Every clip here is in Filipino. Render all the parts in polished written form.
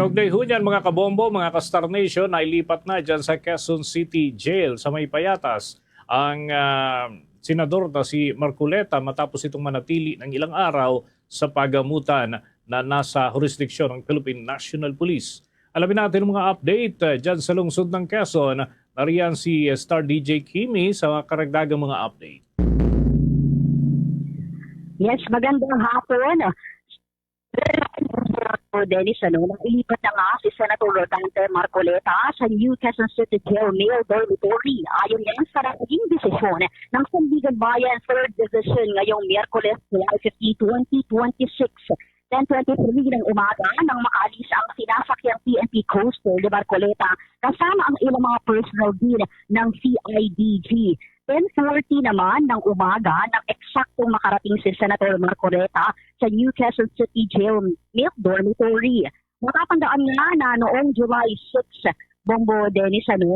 Kaugnay ho niyan mga kabombo, mga ka-Star Nation, ay lipat na dyan sa Quezon City Jail sa May Payatas ang senador na si Marcoleta matapos itong manatili ng ilang araw sa pagamutan na nasa jurisdiksyon ng Philippine National Police. Alamin natin ang mga update dyan sa lungsod ng Quezon. Nariyan si Star DJ Kimi sa karagdagang mga update. Yes, magandang hapon. Dennis, nailipat na nga si Senator Rodante Marcoleta sa New Quezon City Jail Male Dormitory. Ayon yan sa naging desisyon ng Sandigan Bayan 3rd Division ngayong Miyerkules, July 15, 2026. 10:23 ng umaga nang makaalis ang sinasakyang PNP Coaster de Marcoleta kasama ang ilang mga personnel din ng CIDG. 10:40 naman ng umaga nang eksaktong makarating si Senator Marcoleta sa New Quezon City Jail Male Dormitory. Matatandaan nga na noong July 6, Bombo Dennis, nang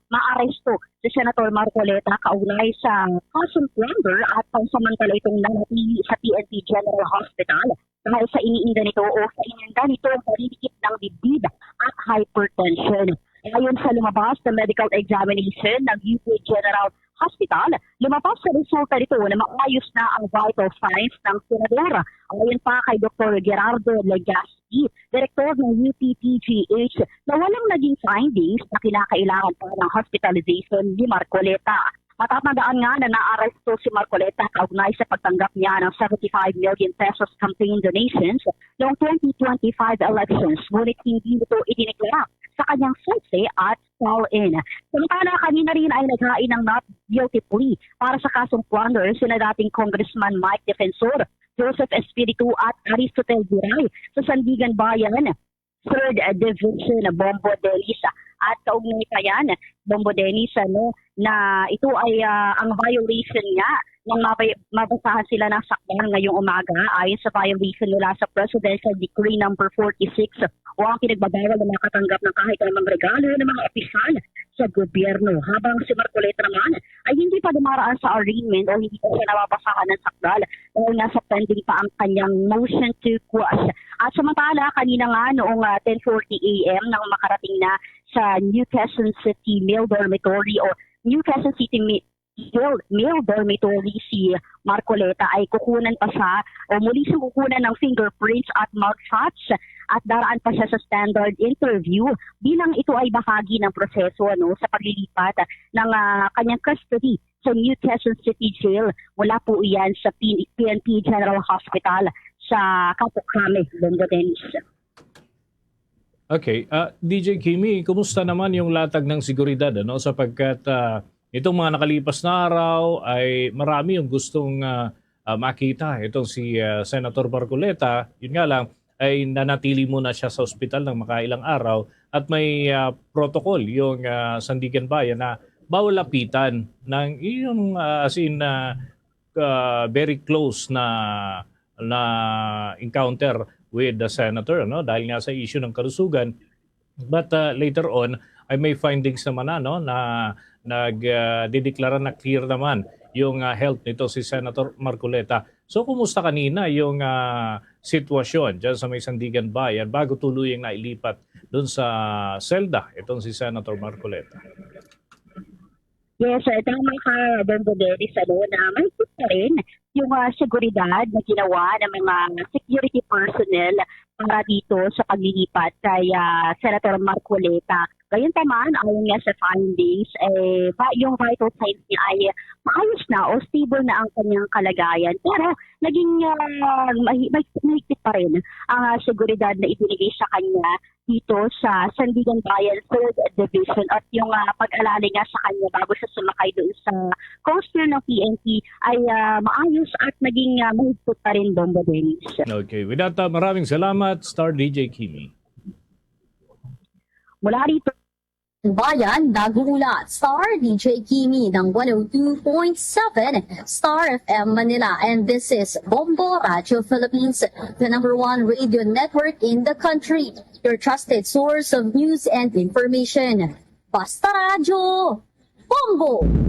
maaresto si Senator Marcoleta kaugnay sa caution plunder at pansamantala itong nanatili sa PNP General Hospital dahil sa iniinda nito o sa ininda nito ang parinikip ng dibdib at hypertension. Ayon sa lumabas na medical examination ng UP General Hospital, lumabas sa resulta nito na maayos na ang vital signs ng senadora. Ayon pa kay Dr. Gerardo Legaspi, direktor ng UPPGH, na walang naging findings na kinakailangan pa ng hospitalization ni Marcoleta. Matatandaan nga na naaresto si Marcoleta kaugnay sa pagtanggap niya ng 75 million pesos campaign donations noong 2025 elections, ngunit hindi ito idineklara sa kanyang susi at fall-in. Samantala, kanina rin ay naghain ng not guilty plea para sa kasong plunder sina dating Congressman Mike Defensor, Joseph Espiritu at Aristotel Giray sa Sandigan Bayan, 3rd Division, Bombo Dennis. At kaugnay pa yan, Bombo Dennis, na ito ay ang violation niya nang mabasahan sila ng sakdal ngayong umaga ayon sa violation nila sa Presidential Decree number 46 o ang pinagbabawal na makatanggap ng kahit anumang regalo ng mga opisyal sa gobyerno. Habang si Marcoleta naman ay hindi pa dumaraan sa arraignment o hindi pa siya nababasahan ng sakdal dahil nasa pending pa ang kanyang motion to quash. At samantala, kanina nga noong 10:40 a.m. nang makarating na sa New Quezon City Male Dormitory o New Quezon City Male Dormitory si Marcoleta ay kukunan pa siya o muli siyang kukunan ng fingerprints at mugshots at daraan pa siya sa standard interview bilang ito ay bahagi ng proseso sa paglilipat ng kanyang custody sa New Quezon City Jail. Wala po iyan sa PNP General Hospital sa Capokrame, Bombo Dennis. Okay, DJ Kimi, kumusta naman yung latag ng seguridad sapagkat itong mga nakalipas na araw ay marami yung gustong makita. Itong si Senator Marcoleta, yun nga lang, ay nanatili muna siya sa ospital ng makailang araw at may protocol yung Sandigan Bayan na bawal lapitan ng yung very close na encounter with the senator dahil nga sa issue ng kalusugan. But later on ay may findings naman na nagdideklara na clear naman yung health nito si Senator Marcoleta. So kumusta kanina yung sitwasyon dyan sa may Sandigan Bayan bago tuluyang nailipat doon sa selda itong si Senator Marcoleta? Yes, tama ka, Bombo Dennis, na may pa rin yung seguridad na ginawa ng mga security personnel para dito sa paglilipat kay Senator Marcoleta. Gayunpaman, ayon nga sa findings, yung vital signs niya ay maayos na o stable na ang kanyang kalagayan. Pero naging mahigpit pa rin ang seguridad na ibinigay sa kanya dito sa Sandigan Bayan 3rd Division at yung pag-alala nga sa kanya bago siya sumakay doon sa coaster ng PNP ay maayos at naging mahigpit pa rin, Bombo Dennis. Okay, with that, maraming salamat, Star DJ Kimi. Mula rito Bayan, nagulat Star DJ Kimi ng 102.7 Star FM Manila. And this is Bombo Radio Philippines, the #1 radio network in the country. Your trusted source of news and information. Basta Radio, Bombo!